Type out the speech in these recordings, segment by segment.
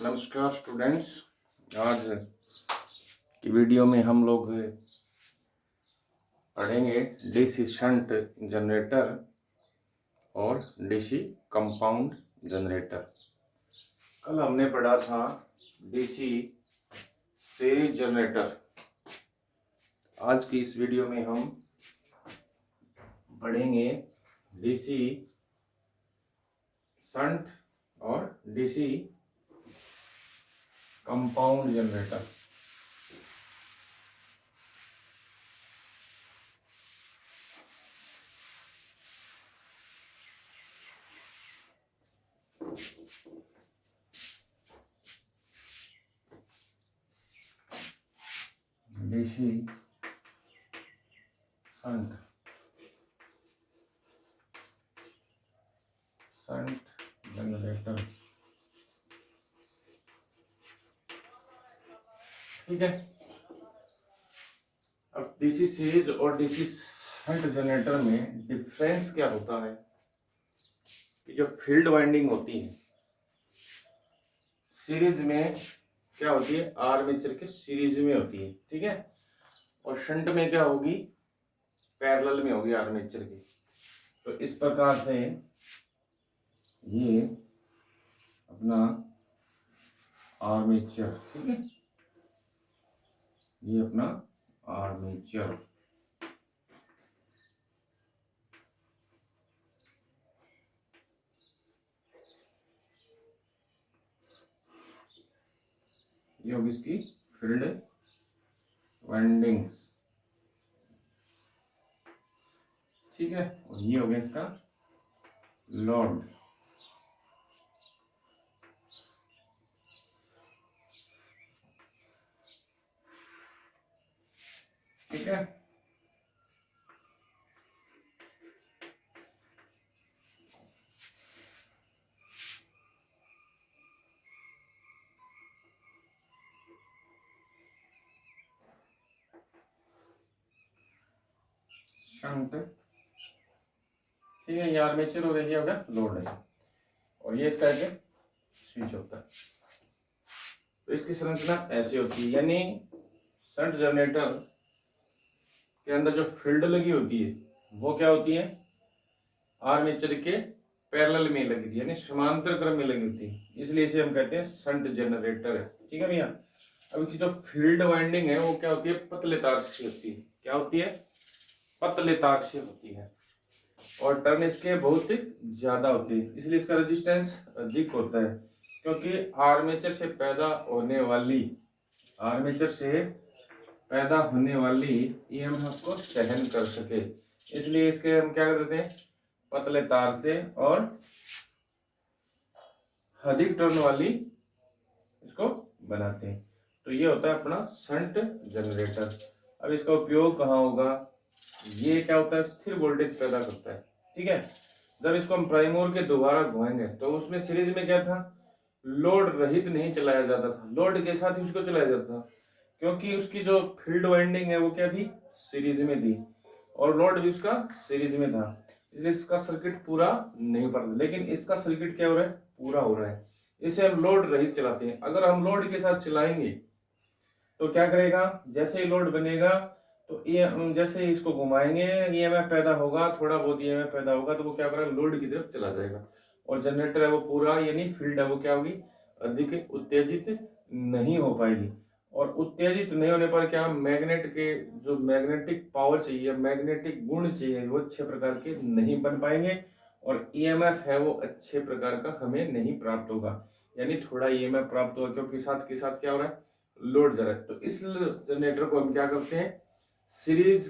नमस्कार स्टूडेंट्स। आज की वीडियो में हम लोग पढ़ेंगे डीसी शंट जनरेटर और डीसी कंपाउंड जनरेटर। कल हमने पढ़ा था डीसी सीरीज जनरेटर। आज की इस वीडियो में हम पढ़ेंगे डीसी शंट और DC compound generator. DC shunt generator, ठीक है। अब डीसी सीरीज और डीसी शंट जनरेटर में डिफरेंस क्या होता है कि जो फील्ड वाइंडिंग होती है सीरीज में क्या होती है, आर्मेचर के सीरीज में होती है, ठीक है। और शंट में क्या होगी, पैरेलल में होगी आर्मेचर की। तो इस प्रकार से ये अपना आर्मेचर, ठीक है, ये अपना आर्मेचर। ये होगी इसकी फील्ड वाइंडिंग्स, ठीक है। और ये हो गया इसका लोड, ठीक है। शंट, ठीक है, ये आर्मेचर हो गया, ये होगा लोड है, और ये इसका एक स्विच होता है। तो इसकी संरचना ऐसी होती है, यानी शंट जनरेटर के अंदर जो फील्ड लगी होती है वो क्या होती है, आर्मेचर के पैरेलल में लगी थी, यानी समांतर क्रम में लगी होती है, इसलिए इसे हम कहते हैं शंट जनरेटर है, ठीक है भैया। अब इसकी जो फील्ड वाइंडिंग है वो क्या होती है, पतले तार से होती है। क्या होती है, पतले तार से होती है, और टर्न इसके बहुत ज्यादा होती है, इसलिए इसका रेजिस्टेंस अधिक होता है, क्योंकि आर्मेचर से पैदा होने वाली ईएमएफ को सहन कर सके, इसलिए इसके हम क्या करते हैं, पतले तार से और अधिक टर्न वाली इसको बनाते हैं। तो ये होता है अपना शंट जनरेटर। अब इसका उपयोग कहाँ होगा, ये क्या होता है, स्थिर वोल्टेज पैदा करता है, ठीक है। जब इसको हम प्राइम मूवर के दोबारा घुमाएंगे तो उसमें सीरीज में क्या था, लोड रहित नहीं चलाया जाता था, लोड के साथ ही उसको चलाया जाता था, क्योंकि उसकी जो फील्ड वाइंडिंग है वो क्या थी, सीरीज में थी, और लोड भी उसका सीरीज में था, इसलिए इसका सर्किट पूरा नहीं पड़ता। लेकिन इसका सर्किट क्या हो रहा है, पूरा हो रहा है, इसे हम लोड रहित चलाते हैं। अगर हम लोड के साथ चलाएंगे तो क्या करेगा, जैसे ही लोड बनेगा तो ये जैसे ही इसको घुमाएंगे ईएमएफ पैदा होगा, थोड़ा बहुत ईएमएफ पैदा होगा, तो वो क्या करेगा, लोड की तरफ चला जाएगा, और जनरेटर है वो पूरा, यानी फील्ड है वो क्या होगी, अधिक उत्तेजित नहीं हो पाएगी। और उत्तेजित नहीं होने पर क्या, मैग्नेट के जो मैग्नेटिक पावर चाहिए, मैग्नेटिक गुण चाहिए, वो अच्छे प्रकार के नहीं बन पाएंगे, और ईएमएफ है वो अच्छे प्रकार का हमें नहीं प्राप्त होगा, यानी थोड़ा ईएमएफ प्राप्त होगा, क्योंकि साथ के साथ क्या हो रहा है, लोड जरा। तो इस जनरेटर को हम क्या करते हैं, सीरीज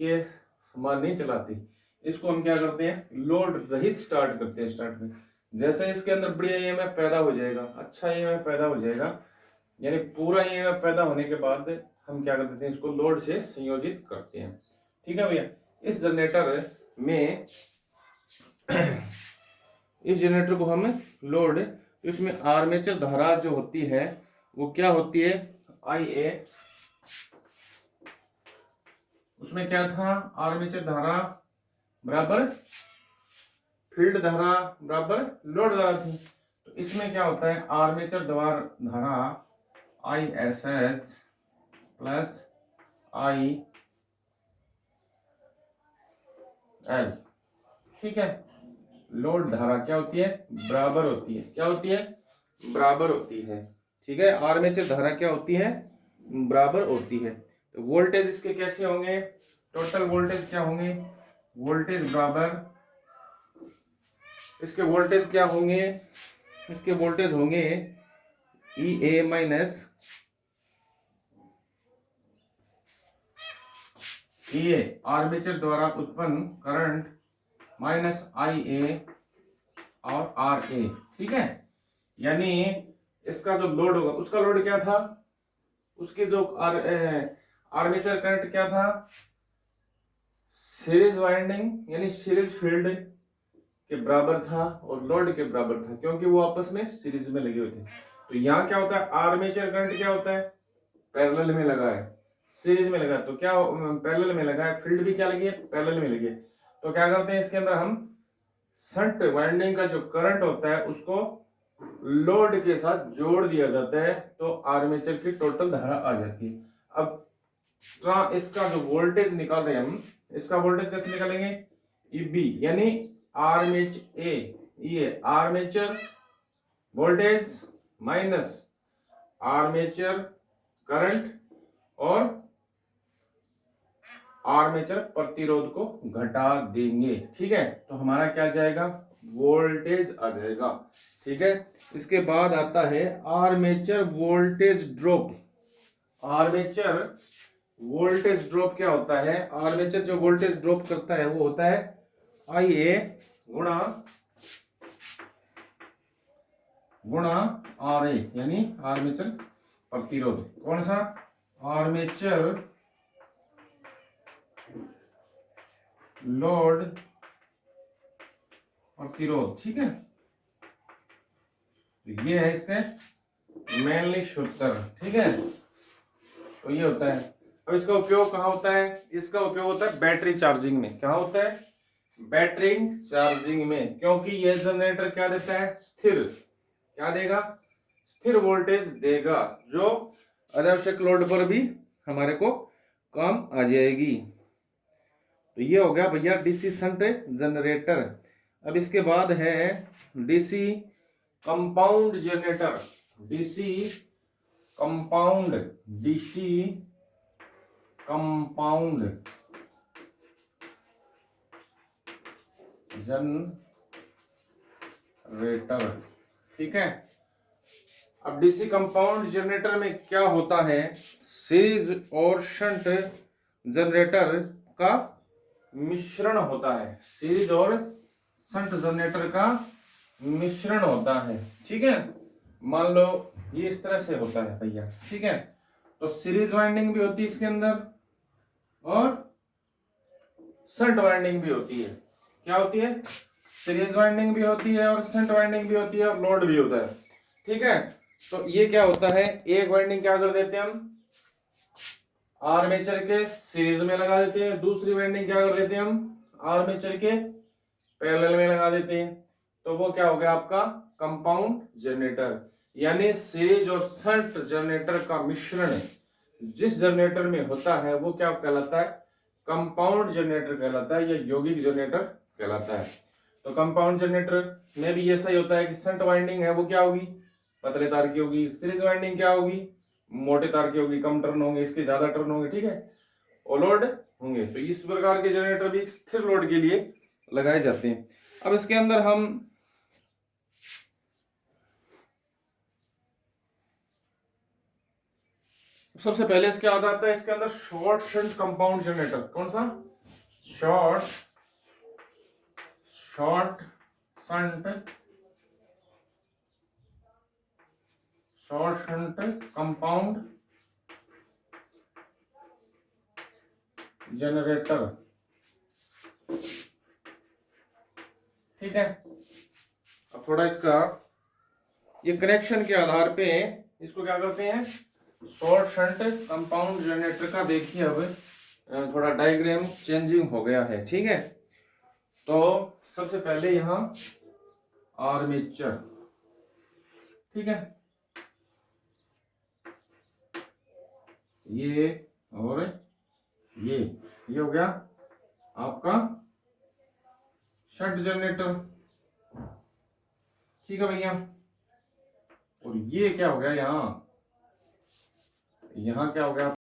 के समान नहीं चलाते, इसको हम क्या करते हैं, लोड रहित स्टार्ट करते हैं। स्टार्ट में जैसे इसके अंदर बढ़िया ईएमएफ पैदा हो जाएगा, अच्छा ईएमएफ पैदा हो जाएगा, यानी पूरा ईएमएफ पैदा होने के बाद हम क्या कर देते हैं, इसको लोड से संयोजित करते हैं, ठीक है भैया। इस जनरेटर में इस जनरेटर को हम लोड, तो इसमें आर्मेचर धारा जो होती है वो क्या होती है, IA। उसमें क्या था, आर्मेचर धारा बराबर फील्ड धारा बराबर लोड धारा थी। तो इसमें क्या होता है, आर्मेचर द्वारा धारा ISH प्लस IL, ठीक है। लोड धारा क्या होती है, बराबर होती है, क्या होती है, बराबर होती है, ठीक है। आर्मेचर धारा क्या होती है, बराबर होती है। तो वोल्टेज इसके कैसे होंगे, टोटल वोल्टेज क्या होंगे, वोल्टेज बराबर, इसके वोल्टेज क्या होंगे, इसके वोल्टेज होंगे EA माइनस EA आर्मेचर द्वारा उत्पन्न करंट माइनस IA और RA, ठीक है। यानी इसका जो लोड होगा, उसका लोड क्या था, उसकी जो आर्मेचर करंट क्या था, सीरीज वाइंडिंग यानी सीरीज फील्ड के बराबर था और लोड के बराबर था, क्योंकि वो आपस में सीरीज में लगे हुए थे। तो यहाँ क्या होता है, आर्मेचर करंट क्या होता है, पैरेलल में लगा है, सीरीज में लगा है, तो क्या पैरेलल में लगा है, फील्ड भी क्या लगी है, पैरेलल में लगी है। तो क्या करते हैं, इसके अंदर हम शंट वाइंडिंग का जो करंट होता है उसको लोड के साथ जोड़ दिया जाता है, तो आर्मेचर की टोटल धारा आ जाती है। अब इसका जो वोल्टेज निकाल रहे हैं हम, इसका वोल्टेज कैसे निकालेंगे, EB यानी armature voltage minus armature current और आर्मेचर प्रतिरोध को घटा देंगे, ठीक है। तो हमारा क्या जाएगा, वोल्टेज आ जाएगा, ठीक है। इसके बाद आता है armature voltage drop. Armature voltage drop क्या होता है, आर्मेचर जो वोल्टेज ड्रॉप करता है वो होता है IA गुणा RA यानी आर्मेचर प्रतिरोध। कौन सा, आर्मेचर लोड प्रतिरोध, ठीक है। तो ये है इसका मेनली सूत्र, ठीक है। तो ये होता है। अब इसका उपयोग कहाँ होता है, इसका उपयोग होता है बैटरी चार्जिंग में। क्या होता है, बैटरी चार्जिंग में, क्योंकि यह जनरेटर क्या देता है, स्थिर, क्या देगा, स्थिर वोल्टेज देगा, जो अनावश्यक लोड पर भी हमारे को काम आ जाएगी। तो ये हो गया भैया DC शंट जनरेटर। अब इसके बाद है DC compound generator. DC compound generator, ठीक है। अब DC कंपाउंड जनरेटर में क्या होता है, सीरीज और शंट जनरेटर का मिश्रण होता है, सीरीज और शंट जनरेटर का मिश्रण होता है, ठीक है। मान लो ये इस तरह से होता है भैया, ठीक है। तो सीरीज वाइंडिंग भी होती है इसके अंदर और शंट वाइंडिंग भी होती है। क्या होती है, सीरीज वाइंडिंग भी होती है और शंट वाइंडिंग भी होती है और लोड भी होता है, ठीक है। तो ये क्या होता है, एक वाइंडिंग क्या कर देते हैं हम, आर्मेचर के सीरीज में लगा देते हैं, दूसरी वाइंडिंग क्या कर देते हैं हम, आर्मेचर के पैरेलल में लगा देते हैं। तो वो क्या हो गया आपका कंपाउंड जनरेटर, यानी सीरीज और शंट जनरेटर का मिश्रण जिस जनरेटर में होता है वो क्या कहलाता है, कंपाउंड जनरेटर कहलाता है या यौगिक जनरेटर कहलाता है। तो कंपाउंड जनरेटर में भी ऐसा ही होता है कि शंट वाइंडिंग है वो क्या होगी, पतले तार की होगी, सीरीज वाइंडिंग क्या होगी, मोटे तार की होगी, कम टर्न होंगे, इसके ज्यादा टर्न होंगे, ठीक है, ओलोड होंगे। तो इस प्रकार के जनरेटर भी स्थिर लोड के लिए लगाए जाते हैं। अब इसके अंदर हम सबसे पहले इसके याद आता है, इसके अंदर शॉर्ट शंट कंपाउंड जनरेटर। कौन सा, शॉर्ट शंट कंपाउंड जनरेटर, ठीक है। अब थोड़ा इसका ये कनेक्शन के आधार पे इसको क्या करते हैं, शॉर्ट शंट कंपाउंड जनरेटर का देखिए अब थोड़ा डायग्राम चेंजिंग हो गया है, ठीक है। तो सबसे पहले यहाँ आर्मेचर ठीक है, ये और ये हो गया आपका शंट जनरेटर। ठीक है भैया, और ये क्या हो गया, यहाँ क्या हो गया